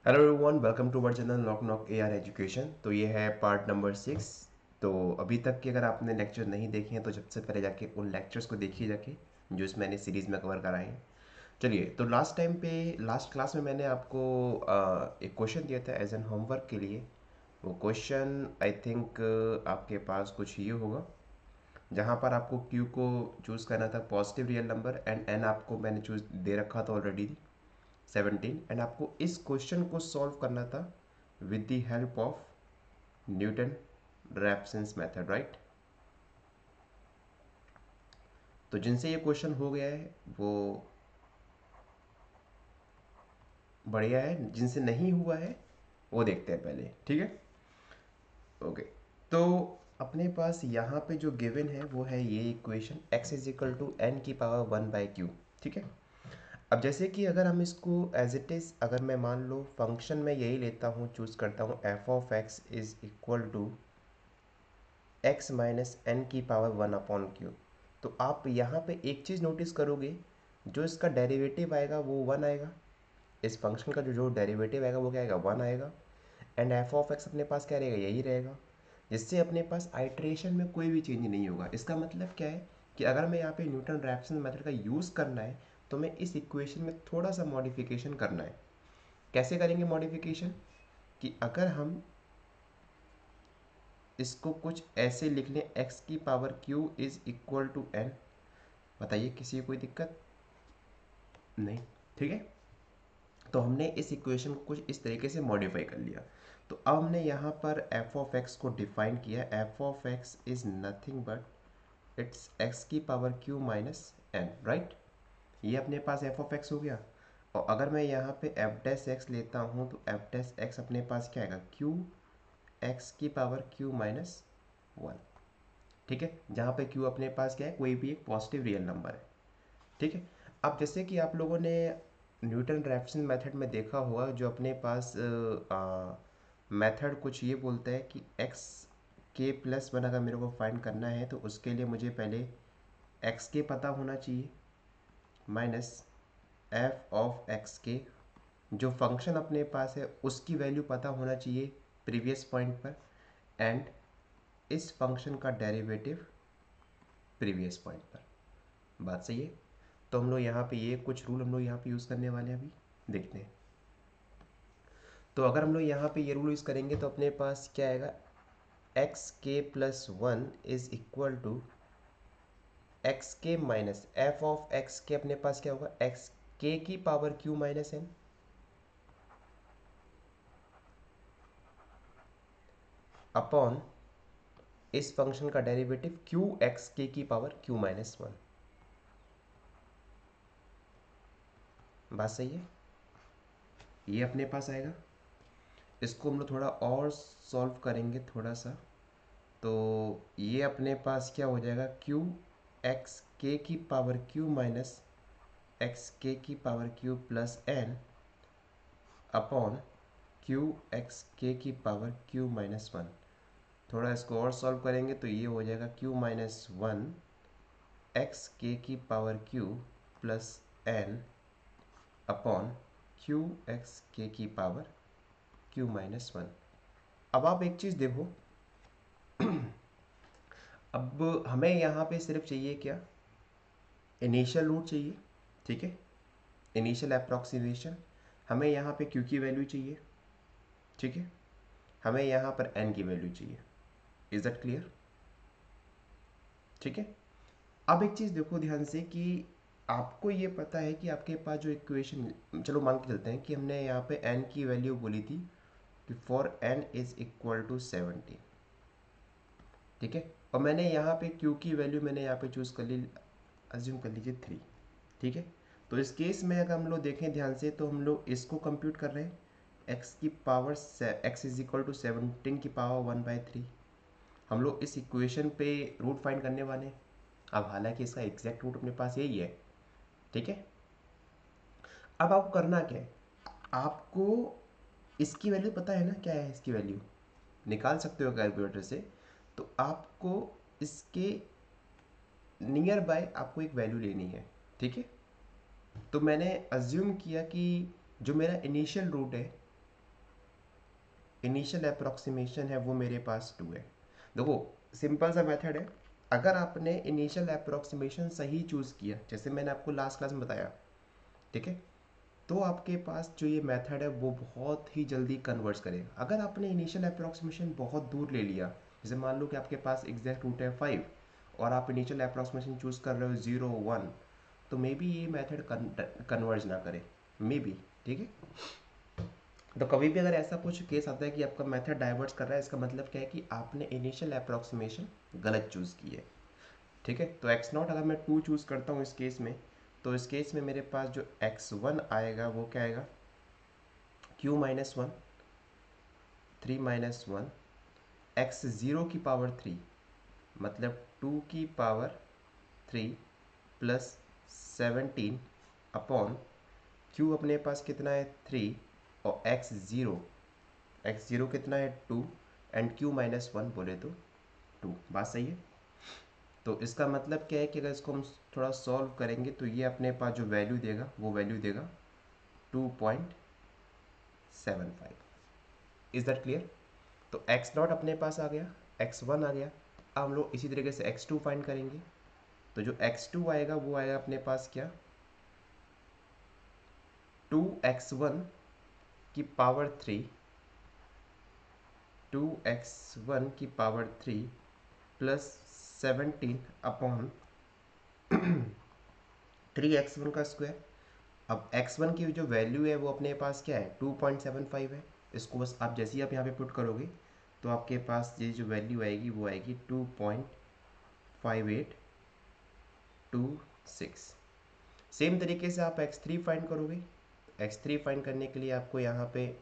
Hello everyone, welcome to our channel knock knock AR education. तो ये है part number 6। तो अभी तक के अगर आपने लेक्चर नहीं देखे हैं तो सबसे पहले जाके उन लेक्चर्स को देखिए जाके, जो इस मैंने सीरीज़ में कवर कराए हैं। चलिए, तो लास्ट टाइम पे लास्ट क्लास में मैंने आपको एक क्वेश्चन दिया था एज एन होमवर्क के लिए। वो क्वेश्चन आई थिंक आपके पास कुछ ये होगा, जहाँ पर आपको क्यू को चूज़ करना था positive real number, and n आपको मैंने चूज़ दे रखा था ऑलरेडी 17, एंड आपको इस क्वेश्चन को सॉल्व करना था with the help of Newton Raphson's method, right. तो जिनसे ये क्वेश्चन हो गया है वो बढ़िया है, जिनसे नहीं हुआ है वो देखते हैं पहले, ठीक है। ओके, तो अपने पास यहाँ पे जो गिवन है वो है ये equation x is equal to n की पावर 1/q, ठीक है। अब जैसे कि अगर हम इसको एज इट इज़, अगर मैं मान लो फंक्शन में यही लेता हूँ, चूज़ करता हूँ f of x is equal to x minus n की पावर 1/क्यू, तो आप यहाँ पे एक चीज़ नोटिस करोगे, जो इसका डेरिवेटिव आएगा वो 1 आएगा। इस फंक्शन का जो जो डेरिवेटिव आएगा वो क्या आएगा, 1 आएगा। एंड एफ ऑफ एक्स अपने पास क्या रहेगा, यही रहेगा, जिससे अपने पास आइट्रेशन में कोई भी चेंज नहीं होगा। इसका मतलब क्या है कि अगर मैं यहाँ पे न्यूटन रैप्सन मेथड का यूज़ करना है तो मैं इस इक्वेशन में थोड़ा सा मॉडिफिकेशन करना है। कैसे करेंगे मॉडिफिकेशन, कि अगर हम इसको कुछ ऐसे लिख लें, x की power q is equal to n। बताइए, किसी को कोई दिक्कत नहीं, ठीक है। तो हमने इस इक्वेशन को कुछ इस तरीके से मॉडिफाई कर लिया। तो अब हमने यहाँ पर f ऑफ x को डिफाइन किया। f of x is nothing but it's x की power q minus n, right. ये अपने पास f ऑफ x हो गया। और अगर मैं यहाँ पे f डैश x लेता हूँ तो f डैश x अपने पास क्या आएगा, q x की पावर q माइनस 1, ठीक है। जहाँ पे q अपने पास क्या है, कोई भी एक पॉजिटिव रियल नंबर है, ठीक है। अब जैसे कि आप लोगों ने न्यूटन रैप्सन मेथड में देखा होगा, जो अपने पास मेथड कुछ ये बोलता है कि x के प्लस 1 अगर मेरे को फाइंड करना है तो उसके लिए मुझे पहले x के पता होना चाहिए माइनस f ऑफ x के, जो फंक्शन अपने पास है उसकी वैल्यू पता होना चाहिए प्रीवियस पॉइंट पर, एंड इस फंक्शन का डेरिवेटिव प्रीवियस पॉइंट पर। बात सही है। तो हम लोग यहाँ पे ये कुछ रूल हम लोग यहाँ पे यूज़ करने वाले हैं, अभी देखते हैं। तो अगर हम लोग यहाँ पे ये रूल यूज़ करेंगे तो अपने पास क्या आएगा, x k plus 1 is equal to x k minus f of x k, अपने पास क्या होगा, एक्स के की power q minus n upon इस फंक्शन का डेरिवेटिव क्यू एक्स के की पावर क्यू माइनस 1। बात सही है, ये अपने पास आएगा। इसको हम लोग थोड़ा और सॉल्व करेंगे थोड़ा सा, तो ये अपने पास क्या हो जाएगा, क्यू एक्स के की power q minus x k की power q plus n upon q x k की पावर क्यू माइनस 1। थोड़ा इसको और सॉल्व करेंगे तो ये हो जाएगा क्यू माइनस 1 एक्स के की power q plus n upon q x k की पावर क्यू माइनस 1। अब आप एक चीज़ देखो, अब हमें यहाँ पे सिर्फ चाहिए क्या, इनिशियल रूट चाहिए, ठीक है, इनिशियल अप्रॉक्सीमेशन। हमें यहाँ पे क्यू की वैल्यू चाहिए, ठीक है। हमें यहाँ पर एन की वैल्यू चाहिए। इज दैट क्लियर, ठीक है। अब एक चीज़ देखो ध्यान से कि आपको ये पता है कि आपके पास जो इक्वेशन, चलो मान के चलते हैं कि हमने यहाँ पे एन की वैल्यू बोली थी कि for n is equal to 70, ठीक है। और मैंने यहाँ पे क्यू की वैल्यू मैंने यहाँ पे चूज़ कर ली, अज्यूम कर लीजिए 3, ठीक है। तो इस केस में अगर हम लोग देखें ध्यान से तो हम लोग इसको कंप्यूट कर रहे हैं, एक्स की power x is equal to 17 की पावर 1/3। हम लोग इस इक्वेशन पे रूट फाइंड करने वाले हैं। अब हालांकि इसका एग्जैक्ट रूट अपने पास यही है, ठीक है। अब आपको करना क्या है, आपको इसकी वैल्यू पता है ना, क्या है इसकी वैल्यू, निकाल सकते हो कैलकुलेटर से। तो आपको इसके नियर बाय आपको एक वैल्यू लेनी है, ठीक है। तो मैंने अज्यूम किया कि जो मेरा इनिशियल रूट है इनिशियल अप्रॉक्सीमेशन है वो मेरे पास 2 है। देखो सिंपल सा मेथड है, अगर आपने इनिशियल अप्रॉक्सीमेशन सही चूज़ किया जैसे मैंने आपको लास्ट क्लास में बताया, ठीक है, तो आपके पास जो ये मेथड है वो बहुत ही जल्दी कन्वर्स करेगा। अगर आपने इनिशियल अप्रॉक्सीमेशन बहुत दूर ले लिया, जैसे मान लो कि आपके पास एग्जैक्ट रूट है 5 और आप इनिशियल अप्रॉक्सीमेशन चूज़ कर रहे हो 0 1, तो मे बी ये मेथड कन्वर्ज ना करे, मे बी, ठीक है। तो कभी भी अगर ऐसा कुछ केस आता है कि आपका मेथड डाइवर्ट्स कर रहा है, इसका मतलब क्या है कि आपने इनिशियल अप्रॉक्सीमेशन गलत चूज़ की है, ठीक है। तो एक्स नॉट अगर मैं 2 चूज़ करता हूँ इस केस में, तो इस केस में मेरे पास जो x1 आएगा वो क्या आएगा, q माइनस 1, 3 माइनस 1, x0 की पावर 3, मतलब 2 की पावर 3 प्लस 17 अपॉन q अपने पास कितना है 3 और x0 कितना है 2 एंड q माइनस 1 बोले तो 2। बात सही है। तो इसका मतलब क्या है कि अगर इसको हम थोड़ा सॉल्व करेंगे तो ये अपने पास जो वैल्यू देगा वो वैल्यू देगा 2.75। Is that clear. तो x नॉट अपने पास आ गया, x1 आ गया। अब हम लोग इसी तरीके से x2 फाइंड करेंगे। तो जो x2 आएगा वो आएगा अपने पास क्या, 2x1 की पावर 3, 2x1 की पावर 3 प्लस 17 अपॉन 3x1 का स्क्वायर। अब x1 की जो वैल्यू है वो अपने पास क्या है 2.75 है। इसको बस आप जैसे ही आप यहाँ पे पुट करोगे तो आपके पास ये जो वैल्यू आएगी वो आएगी 2.5826। सेम तरीके से आप x3 फाइंड करोगे। x3 फाइंड करने के लिए आपको यहाँ पे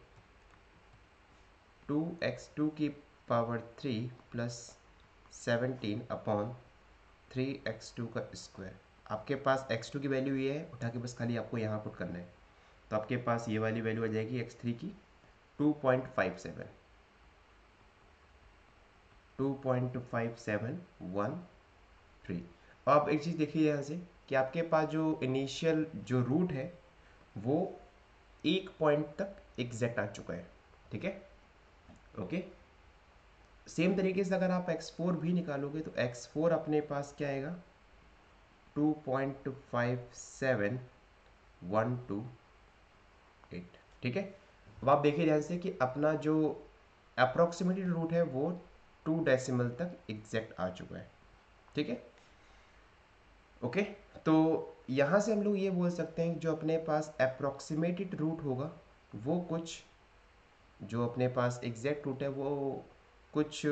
2x2 की पावर 3 प्लस 17 अपॉन 3x2 का स्क्वायर। आपके पास x2 की वैल्यू ये है, उठा के बस खाली आपको यहाँ पुट करना है। तो आपके पास ये वाली वैल्यू आ जाएगी x3 की 2.57, 2.5713। अब एक चीज़ देखिए यहाँ से कि आपके पास जो इनिशियल जो रूट है वो 1 पॉइंट तक एग्जैक्ट आ चुका है, ठीक है, ओके। सेम तरीके से अगर आप x4 भी निकालोगे तो x4 अपने पास क्या आएगा 2.57128, ठीक है। अब आप देखिए ध्यान से कि अपना जो अप्रॉक्सीमेटेड रूट है वो 2 डेसिमल तक एग्जैक्ट आ चुका है, ठीक है, ओके। तो यहाँ से हम लोग ये बोल सकते हैं कि जो अपने पास अप्रॉक्सीमेटेड रूट होगा वो कुछ, जो अपने पास एग्जैक्ट रूट है वो कुछ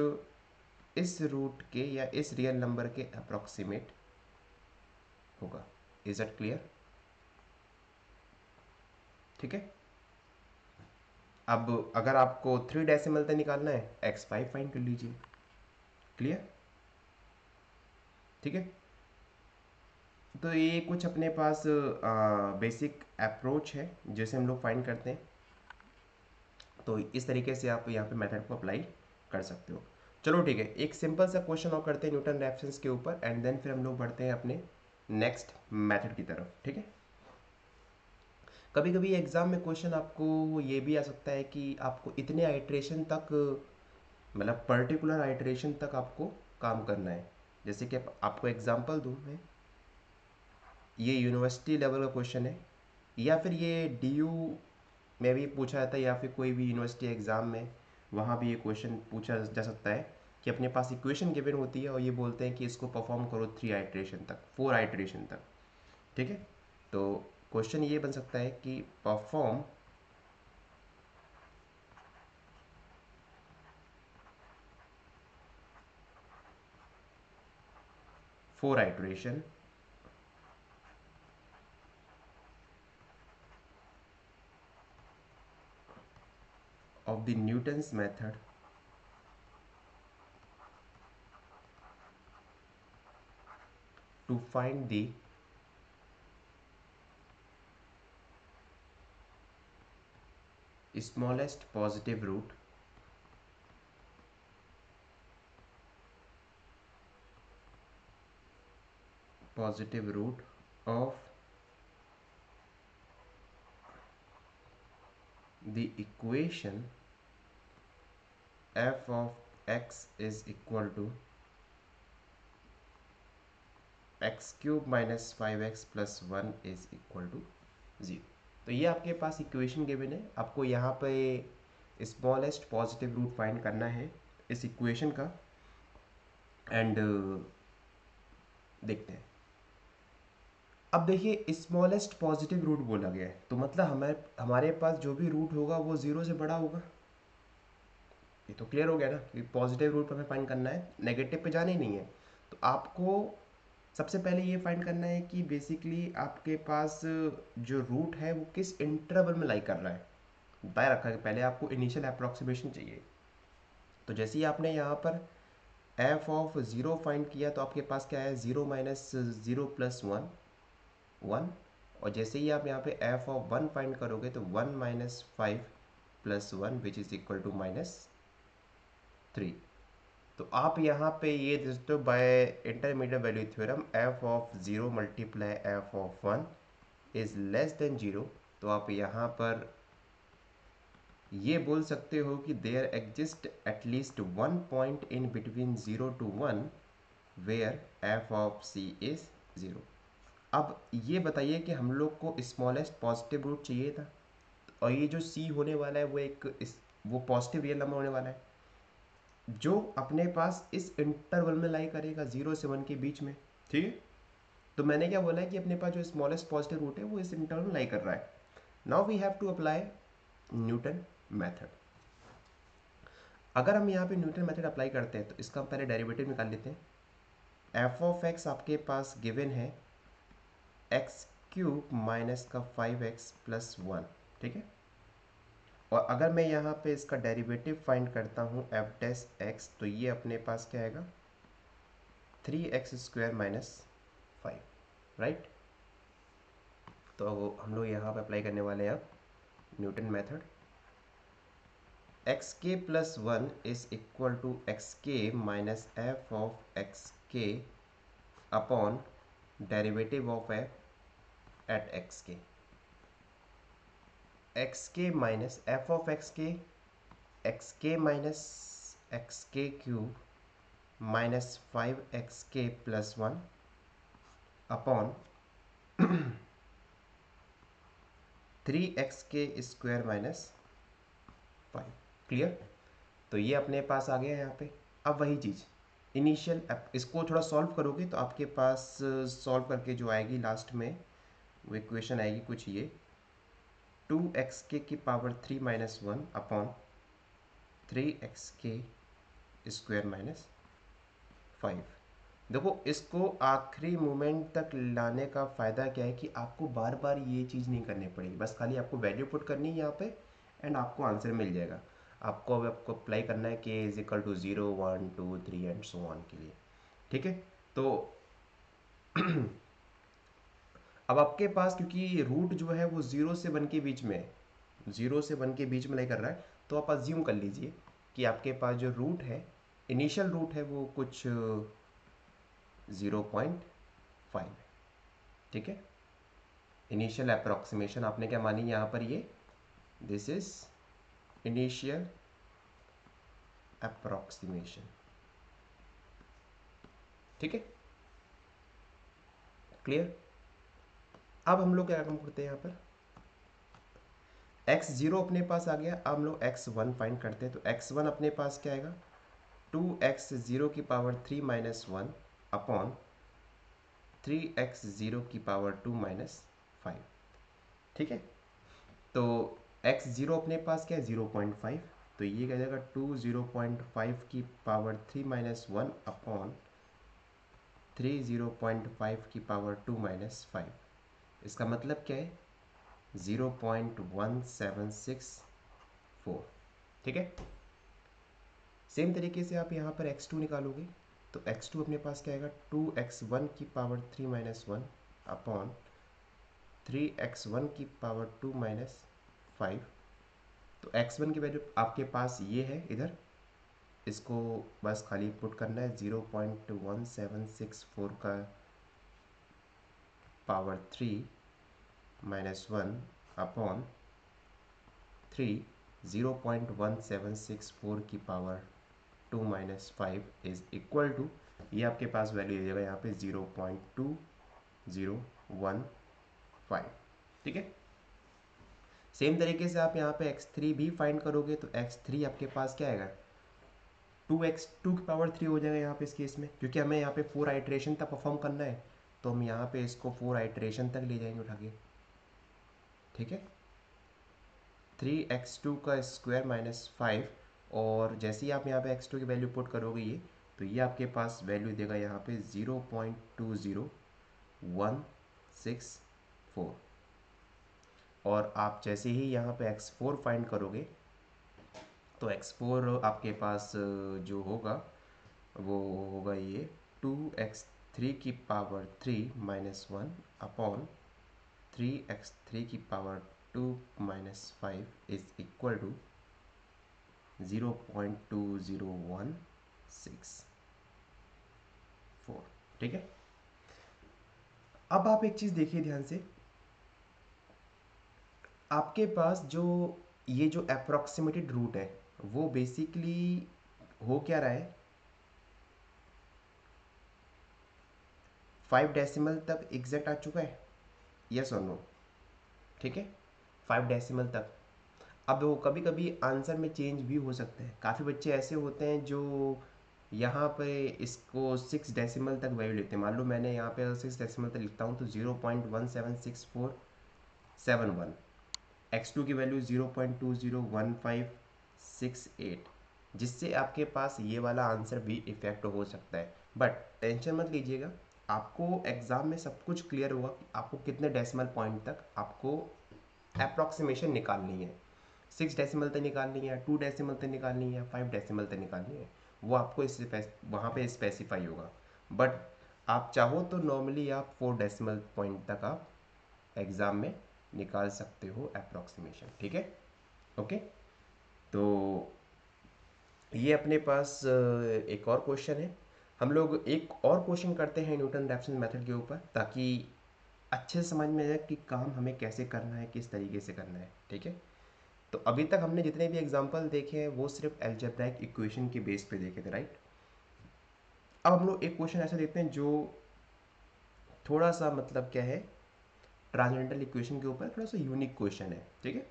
इस रूट के या इस रियल नंबर के अप्रॉक्सीमेट होगा। इज दैट क्लियर, ठीक है। अब अगर आपको 3 डेसिमल तक निकालना है x5 फाइंड कर लीजिए, क्लियर, ठीक है। तो ये कुछ अपने पास बेसिक अप्रोच है जैसे हम लोग फाइंड करते हैं। तो इस तरीके से आप यहाँ पे मेथड को अप्लाई कर सकते हो। चलो ठीक है, एक सिंपल सा क्वेश्चन और करते हैं न्यूटन रेफरेंस के ऊपर एंड देन फिर हम लोग बढ़ते हैं अपने नेक्स्ट मेथड की तरफ, ठीक है। कभी कभी एग्जाम में क्वेश्चन आपको ये भी आ सकता है कि आपको इतने आइट्रेशन तक, मतलब पर्टिकुलर आइट्रेशन तक आपको काम करना है। जैसे कि आपको एग्जांपल दूं मैं, ये यूनिवर्सिटी लेवल का क्वेश्चन है या फिर ये DU में भी पूछा जाता है या फिर कोई भी यूनिवर्सिटी एग्ज़ाम में वहाँ भी ये क्वेश्चन पूछा जा सकता है कि अपने पास इक्वेशन गिवन होती है और ये बोलते हैं कि इसको परफॉर्म करो 3 आइट्रेशन तक, 4 आइट्रेशन तक, ठीक है। तो क्वेश्चन ये बन सकता है कि perform four iteration of the Newton's method to find the smallest positive root of the equation f of x is equal to x cube minus 5x plus 1 is equal to 0। तो ये आपके पास equation given है, आपको यहाँ पे smallest positive root find करना है इस इक्वेशन का। एंड देखते हैं। अब देखिए स्मॉलेस्ट पॉजिटिव रूट बोला गया है, तो मतलब हमारे पास जो भी रूट होगा वो 0 से बड़ा होगा। ये तो क्लियर हो गया ना कि पॉजिटिव रूट हमें फाइंड करना है, नेगेटिव पे जाना ही नहीं है। तो आपको सबसे पहले ये फाइंड करना है कि बेसिकली आपके पास जो रूट है वो किस इंटरवल में लाई कर रहा है। बताया रखा है कि पहले आपको इनिशियल अप्रॉक्सीमेशन चाहिए। तो जैसे ही आपने यहाँ पर एफ ऑफ 0 फाइंड किया तो आपके पास क्या है, 0 माइनस 0 प्लस 1 1। और जैसे ही आप यहाँ पे एफ ऑफ 1 फाइंड करोगे तो 1 minus 5 plus 1 which is equal to -3। तो आप यहाँ पे ये दोस्तों by intermediate value theorem f of 0 multiply f of 1 is less than 0, तो आप यहाँ पर ये बोल सकते हो कि there exist at least one point in between 0 to 1 where f of c is 0। अब ये बताइए कि हम लोग को स्मॉलेस्ट पॉजिटिव रूट चाहिए था, और ये जो सी होने वाला है वो पॉजिटिव रियल नंबर होने वाला है जो अपने पास इस इंटरवल में लाई करेगा 0 से 1 के बीच में। ठीक है, तो मैंने क्या बोला है कि अपने पास जो स्मॉलेस्ट पॉजिटिव रूट है वो इस इंटरवल में लाई कर रहा है। Now we have to apply Newton method. अगर हम यहाँ पे न्यूटन मेथड अप्लाई करते हैं तो इसका हम पहले डेरिवेटिव निकाल लेते हैं। एफ ऑफ एक्स आपके पास गिवन है एक्स क्यूब माइनस का 5x प्लस 1। ठीक है, और अगर मैं यहाँ पे इसका डेरिवेटिव फाइंड करता हूँ एफ डैश एक्स, तो ये अपने पास क्या आएगा 3x स्क्वायर माइनस 5, राइट। तो हम लोग यहाँ पे अप्लाई करने वाले हैं अब Newton method. X k plus 1 is equal to x k minus f of x k upon derivative of f at x k. X k minus f of x k minus x k cube minus 5x k plus 1 upon 3x के square minus 5। Clear, तो ये अपने पास आ गया यहाँ पे। अब वही चीज़ initial इसको थोड़ा सॉल्व करोगे तो आपके पास सॉल्व करके जो आएगी लास्ट में वो इक्वेशन आएगी कुछ ये 2x के की पावर 3 माइनस 1 अपॉन 3x के स्क्वायर माइनस 5। देखो इसको आखिरी मोमेंट तक लाने का फ़ायदा क्या है कि आपको बार बार ये चीज़ नहीं करनी पड़ेगी, बस खाली आपको वैल्यू पुट करनी है यहाँ पे एंड आपको आंसर मिल जाएगा। आपको अप्लाई करना है k is equal to 0 1 2 3 and so on के लिए। ठीक है, तो अब आपके पास क्योंकि रूट जो है वो 0 से 1 के बीच में है, 0 से 1 के बीच में नहीं कर रहा है, तो आप अज्यूम कर लीजिए कि आपके पास जो रूट है इनिशियल रूट है वो कुछ 0.5 है। ठीक है, इनिशियल अप्रॉक्सीमेशन आपने क्या मानी यहाँ पर, ये दिस इज इनिशियल अप्रॉक्सीमेशन। ठीक है, क्लियर। अब हम लोग क्या काम करते हैं यहाँ पर, x0 अपने पास आ गया। अब हम लोग x1 फाइंड करते हैं, तो x1 अपने पास क्या आएगा 2x0 की पावर 3 माइनस 1 अपॉन 3x0 की पावर 2 माइनस 5। ठीक है, तो x0 अपने पास क्या है 0.5, तो ये क्या जाएगा 2 0.5 की पावर 3 माइनस 1 अपॉन 3 0.5 की पावर 2 माइनस 5। इसका मतलब क्या है 0.1764। ठीक है, सेम तरीके से आप यहाँ पर x2 निकालोगे, तो x2 अपने पास क्या आएगा 2x1 की पावर 3 माइनस 1 अपॉन 3x1 की पावर 2 माइनस 5। तो x1 की वैल्यू आपके पास ये है इधर, इसको बस खाली पुट करना है 0.1764 का पावर 3 माइनस 1 अपॉन 3 0.1764 की power 2 minus 5 is equal to, ये आपके पास वैल्यू दे देगा यहाँ पे 0.2015। ठीक है। सेम तरीके से आप यहाँ पे x3 भी फाइंड करोगे तो x3 आपके पास क्या आएगा, 2 की पावर 3 हो जाएगा यहाँ पे इस केस में, क्योंकि हमें यहाँ पे 4 आइट्रेशन तक परफॉर्म करना है, तो हम यहाँ पे इसको 4 आइट्रेशन तक ले जाएंगे उठा के। ठीक है। 3x2 का स्क्वायर माइनस 5, और जैसे ही आप यहाँ पे x2 की वैल्यू पुट करोगे ये, तो ये आपके पास वैल्यू देगा यहाँ पे 0.20164, और आप जैसे ही यहाँ पे x4 फाइंड करोगे तो x4 आपके पास जो होगा वो होगा ये 2x3 की पावर 3 माइनस 1 अपॉन 3x3 की power 2 minus 5 is equal to 0.20164। ठीक है। अब आप एक चीज़ देखिए ध्यान से, आपके पास जो ये जो अप्रॉक्सीमेटेड रूट है वो बेसिकली हो क्या रहा है, 5 डेसिमल तक एग्जैक्ट आ चुका है, यस और नो। ठीक है, 5 डेसिमल तक। अब वो कभी कभी आंसर में चेंज भी हो सकते हैं, काफ़ी बच्चे ऐसे होते हैं जो यहाँ पे इसको 6 डेसिमल तक वैल्यू लेते हैं। मान लो मैंने यहाँ पे 6 डेसिमल तक लिखता हूँ तो 0.17647 x2 की वैल्यू 0.201568, जिससे आपके पास ये वाला आंसर भी इफेक्ट हो सकता है। बट टेंशन मत लीजिएगा, आपको एग्जाम में सब कुछ क्लियर होगा कि आपको कितने डेसिमल पॉइंट तक आपको अप्रॉक्सीमेशन निकालनी है। 6 डेसिमल तक निकालनी है, 2 डेसिमल तक निकालनी है, 5 डेसिमल तक निकालनी है, वो आपको इससे वहाँ पे स्पेसिफाई होगा। बट आप चाहो तो नॉर्मली आप 4 डेसिमल पॉइंट तक आप एग्ज़ाम में निकाल सकते हो अप्रॉक्सीमेशन। ठीक है। ओके, तो ये अपने पास एक और क्वेश्चन है। हम लोग एक और क्वेश्चन करते हैं न्यूटन रैप्सन मेथड के ऊपर, ताकि अच्छे से समझ में आए कि काम हमें कैसे करना है, किस तरीके से करना है। ठीक है। तो अभी तक हमने जितने भी एग्जांपल देखे हैं वो सिर्फ अलजेब्राइक इक्वेशन के बेस पे देखे थे, राइट। अब हम लोग एक क्वेश्चन ऐसा देखते हैं जो थोड़ा सा मतलब क्या है, ट्रांसेंडेंटल इक्वेशन के ऊपर थोड़ा सा यूनिक क्वेश्चन है। ठीक है,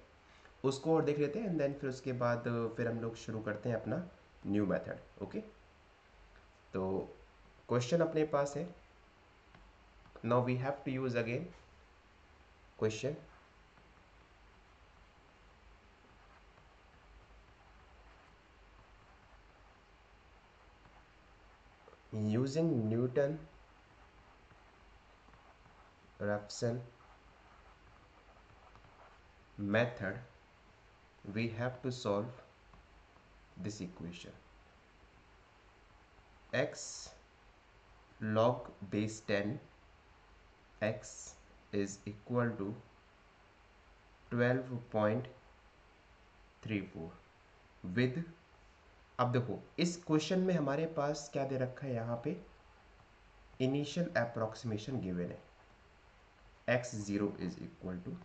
उसको और देख लेते हैं एंड देन फिर उसके बाद फिर हम लोग शुरू करते हैं अपना न्यू मेथड। ओके, तो क्वेश्चन अपने पास है, now we have to use again question. Using Newton Raphson method we have to solve this equation, x log base 10 x is equal to 12.34 with, अब देखो इस क्वेश्चन में हमारे पास क्या दे रखा है, यहाँ पे इनिशियल अप्रोक्सीमेशन गिवन है, x0 इज इक्वल टू 10।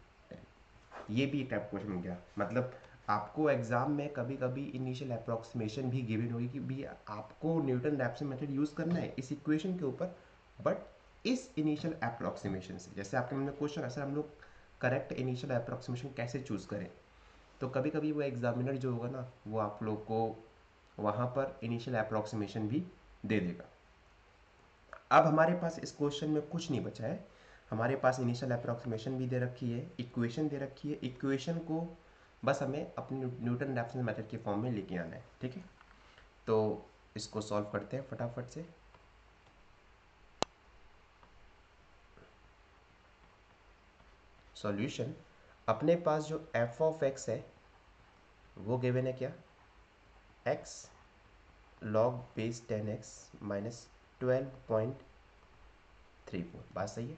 ये भी एक टाइप क्वेश्चन हो गया, मतलब आपको एग्जाम में कभी कभी इनिशियल अप्रोक्सीमेशन भी गिवन होगी कि भी आपको न्यूटन रैप्सन मेथड यूज़ करना है इस इक्वेशन के ऊपर, बट इस इनिशियल अप्रोक्सीमेशन से, जैसे आपके मन में क्वेश्चन है सर हम लोग करेक्ट इनिशियल अप्रोक्सीमेशन कैसे चूज़ करें, तो कभी कभी वो एग्जामिनर जो होगा ना वो आप लोग को वहाँ पर इनिशियल अप्रोक्सीमेशन भी दे देगा। अब हमारे पास इस क्वेश्चन में कुछ नहीं बचा है, हमारे पास इनिशियल अप्रोक्सीमेशन भी दे रखी है, इक्वेशन दे रखी है, इक्वेशन को बस हमें अपनी न्यूटन रैप्सन मेथड के फॉर्म में लेके आना है। ठीक है, तो इसको सॉल्व करते हैं फटाफट से। सॉल्यूशन, अपने पास जो f ऑफ x है वो गिवन है क्या, x log base 10x minus 12.34, बात सही है।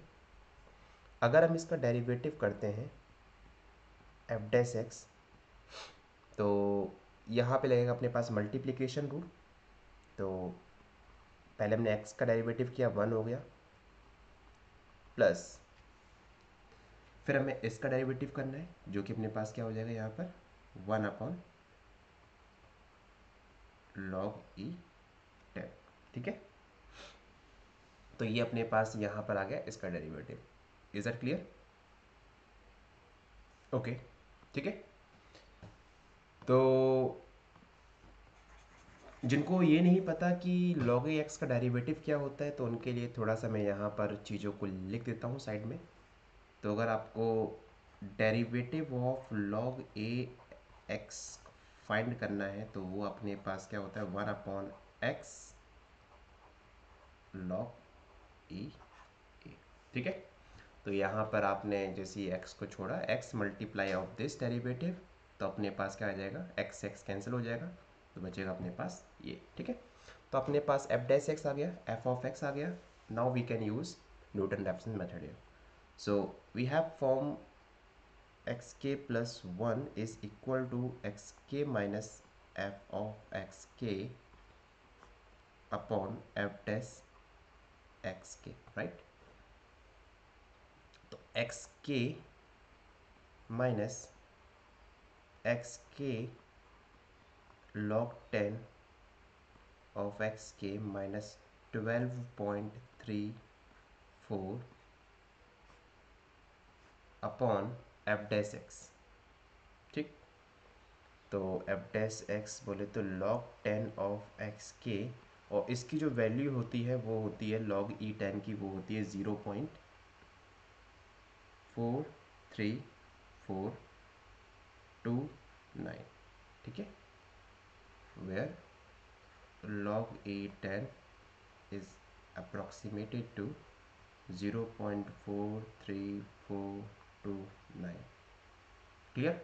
अगर हम इसका डेरिवेटिव करते हैं f डैश x, तो यहाँ पे लगेगा अपने पास मल्टीप्लिकेशन रूल, तो पहले हमने x का डेरिवेटिव किया 1 हो गया, प्लस फिर हमें इसका डेरिवेटिव करना है जो कि अपने पास क्या हो जाएगा यहाँ पर 1 / log e 10, ठीक है। तो ये अपने पास यहाँ पर आ गया इसका derivative. Is that clear? Okay, ठीक है। तो जिनको ये नहीं पता कि log x का डेरिवेटिव क्या होता है, तो उनके लिए थोड़ा सा मैं यहाँ पर चीज़ों को लिख देता हूँ साइड में। तो अगर आपको derivative of log a x find करना है तो वो अपने पास क्या होता है 1/x log e a, ठीक है। तो यहाँ पर आपने जैसे ही x को छोड़ा, x multiply of this derivative, तो अपने पास क्या आ जाएगा, x कैंसिल हो जाएगा, तो बचेगा अपने पास ये, ठीक है। तो अपने पास f डैश x आ गया, f ऑफ x आ गया। Now we can use Newton Raphson method here. So we have form xk plus 1 is equal to xk minus f of xk upon f dash xk, right? तो xk minus xk log 10 of xk minus 12.34 upon f dash x, ठीक। तो f dash x बोले तो log 10 of xk, और इसकी जो value होती है वो होती है log e 10 की, वो होती है 0.4342, ठीक है। where log e 10 is approximated to 0.43429, clear?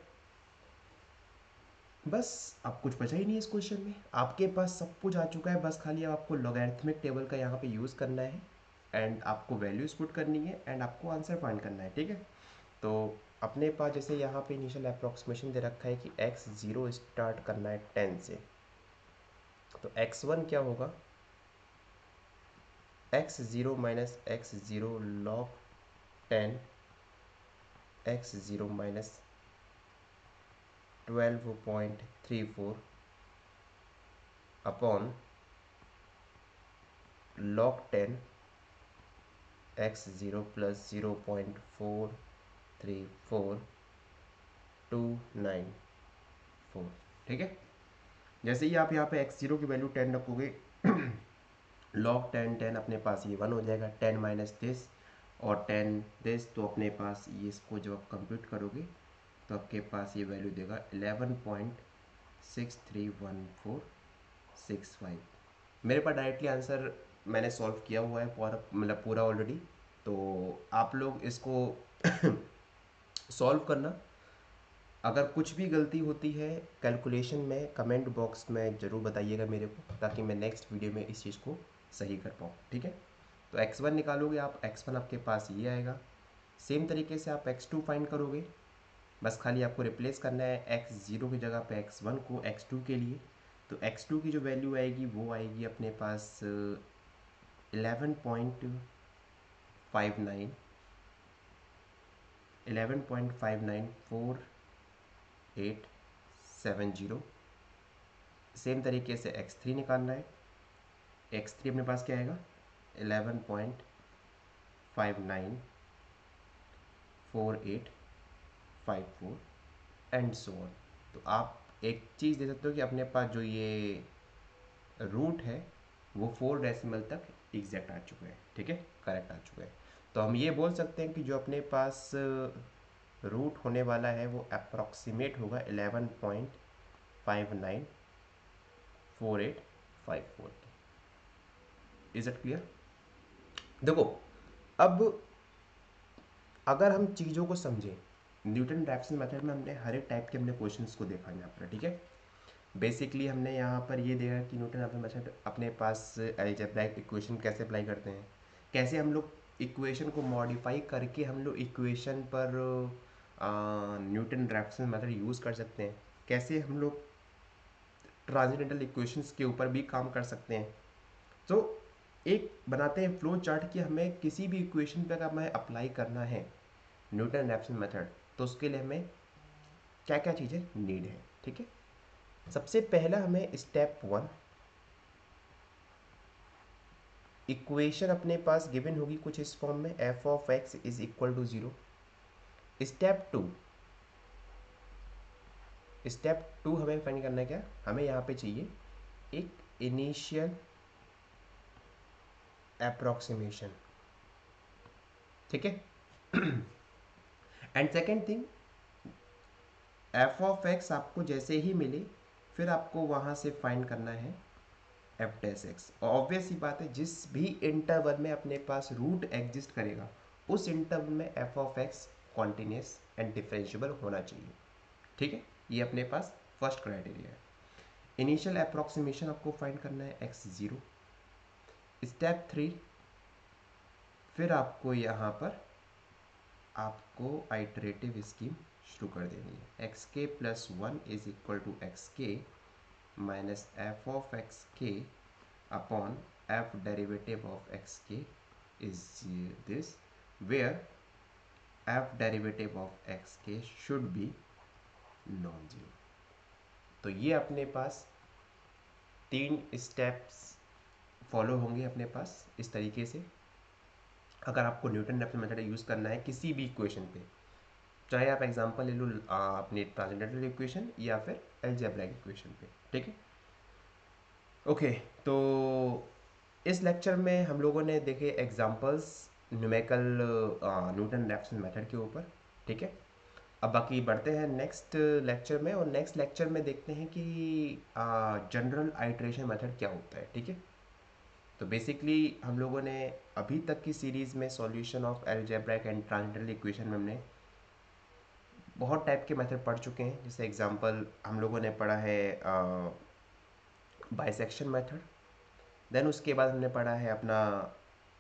बस अब कुछ बचा ही नहीं इस क्वेश्चन में, आपके पास सब कुछ आ चुका है। बस खाली अब आपको लॉगरिथमिक टेबल का यहाँ पे यूज़ करना है, एंड आपको वैल्यूज पुट करनी है, एंड आपको आंसर फाइंड करना है, ठीक है। तो अपने पास जैसे यहाँ पे इनिशियल अप्रॉक्सीमेशन दे रखा है कि x0 स्टार्ट करना है 10 से, तो x1 क्या होगा, x0 minus x0 log 10 x0 minus 12.34 upon log 10 x0 plus 0.43429, ठीक है। जैसे ही आप यहाँ पे x0 की वैल्यू 10 रखोगे log 10 अपने पास ये 1 हो जाएगा, 10 माइनस दिस और 10 दिस, तो अपने पास ये इसको जब आप कंप्यूट करोगे तो आपके पास ये वैल्यू देगा 11.631465। मेरे पास डायरेक्टली आंसर मैंने सॉल्व किया हुआ है मतलब पूरा ऑलरेडी। तो आप लोग इसको सॉल्व करना, अगर कुछ भी गलती होती है कैलकुलेशन में कमेंट बॉक्स में ज़रूर बताइएगा मेरे को, ताकि मैं नेक्स्ट वीडियो में इस चीज़ को सही कर पाऊँ, ठीक है। तो x1 निकालोगे आप, x1 आपके पास ये आएगा। सेम तरीके से आप x2 फाइंड करोगे, बस खाली आपको रिप्लेस करना है x0 की जगह पे x1 को x2 के लिए। तो x2 की जो वैल्यू आएगी वो आएगी अपने पास 11.594870। सेम तरीके से x3 निकालना है, x3 अपने पास क्या आएगा 11.594854 एंड सो ऑन। तो आप एक चीज़ दे सकते हो कि अपने पास जो ये रूट है वो 4 डेसिमल तक एग्जैक्ट आ चुका है, ठीक है, करेक्ट आ चुका है। तो हम ये बोल सकते हैं कि जो अपने पास रूट होने वाला है वो अप्रॉक्सीमेट होगा 11.594854। Is it clear? देखो, अब अगर हम चीज़ों को समझें, न्यूटन रैप्सन मेथड में हमने हर एक टाइप के हमने क्वेश्चंस को देखा यहाँ पर, ठीक है। बेसिकली हमने यहाँ पर ये देखा कि न्यूटन रैप्सन मेथड अपने पास अलजेब्राइक इक्वेशन कैसे अप्लाई करते हैं, कैसे हम लोग इक्वेशन को मॉडिफाई करके हम लोग इक्वेशन पर न्यूटन रैप्सन मेथड यूज़ कर सकते हैं, कैसे हम लोग ट्रांसेंडेंटल इक्वेशंस के ऊपर भी काम कर सकते हैं। तो एक बनाते हैं फ्लो चार्ट कि हमें किसी भी इक्वेशन पर अगर हमें अप्लाई करना है न्यूटन रैप्सन मेथड, तो उसके लिए हमें क्या क्या चीज़ें नीड है, ठीक है। सबसे पहला हमें स्टेप 1, इक्वेशन अपने पास गिवन होगी कुछ इस फॉर्म में, f of x is equal to 0। Step two हमें फाइंड करना है क्या, हमें यहाँ पे चाहिए एक इनिशियल अप्रोक्सीमेशन, ठीक है। And second thing, F of x आपको जैसे ही मिले फिर आपको वहाँ से फाइंड करना है एफ डैश एक्स। ऑब्वियस ही बात है, जिस भी इंटरवल में अपने पास रूट एग्जिस्ट करेगा उस इंटरवल में f of x continuous and differentiable होना चाहिए, ठीक है। ये अपने पास फर्स्ट क्राइटेरिया है। इनिशियल अप्रोक्सीमेशन आपको फाइंड करना है एक्स ज़ीरो। स्टेप 3, फिर आपको यहाँ पर आपको आइटरेटिव स्कीम शुरू कर देनी है। X k plus 1 is equal to x k minus f of x k upon f derivative of x k is this, where f derivative of x k should be non zero. तो ये अपने पास 3 steps follow होंगे अपने पास इस तरीके से। अगर आपको न्यूटन रेफसन मेथड यूज़ करना है किसी भी इक्वेशन पे, चाहे आप एग्जांपल ले लो अपने ट्रांसेंडेंटल इक्वेशन या फिर अलजेब्रिक इक्वेशन पे, ठीक है। ओके, तो इस लेक्चर में हम लोगों ने देखे एग्जांपल्स न्यूमेरिकल न्यूटन रेफसन मेथड के ऊपर, ठीक है। अब बाकी बढ़ते हैं नेक्स्ट लेक्चर में, और नेक्स्ट लेक्चर में देखते हैं कि जनरल आइट्रेशन मेथड क्या होता है, ठीक है। तो बेसिकली हम लोगों ने अभी तक की सीरीज़ में solution of algebraic and transcendental equation में हमने बहुत टाइप के मेथड पढ़ चुके हैं। जैसे एग्जांपल हम लोगों ने पढ़ा है बाइसेक्शन मेथड, देन उसके बाद हमने पढ़ा है अपना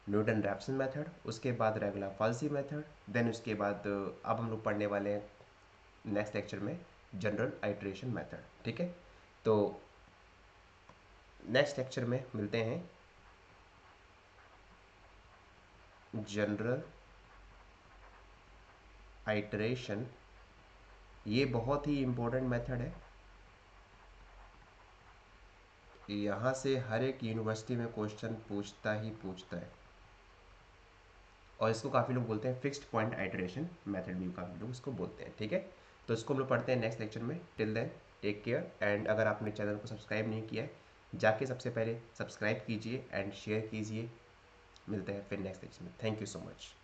न्यूटन रैप्सन मेथड, उसके बाद रेगुलर फॉल्सी मेथड, देन उसके बाद अब हम लोग पढ़ने वाले हैं नेक्स्ट लेक्चर में जनरल आइट्रेशन मेथड, ठीक है। तो नेक्स्ट लेक्चर में मिलते हैं जनरल आइट्रेशन। ये बहुत ही इम्पोर्टेंट मेथड है, यहाँ से हर एक यूनिवर्सिटी में क्वेश्चन पूछता ही पूछता है, और इसको काफ़ी लोग बोलते हैं फिक्स्ड पॉइंट आइट्रेशन मेथड भी काफ़ी लोग इसको बोलते हैं, ठीक है। तो इसको हम लोग पढ़ते हैं नेक्स्ट लेक्चर में। Till then take care, and अगर आपने चैनल को सब्सक्राइब नहीं किया है जाके सबसे पहले सब्सक्राइब कीजिए एंड शेयर कीजिए। मिलते हैं फिर नेक्स्ट लेक्चर में। Thank you so much.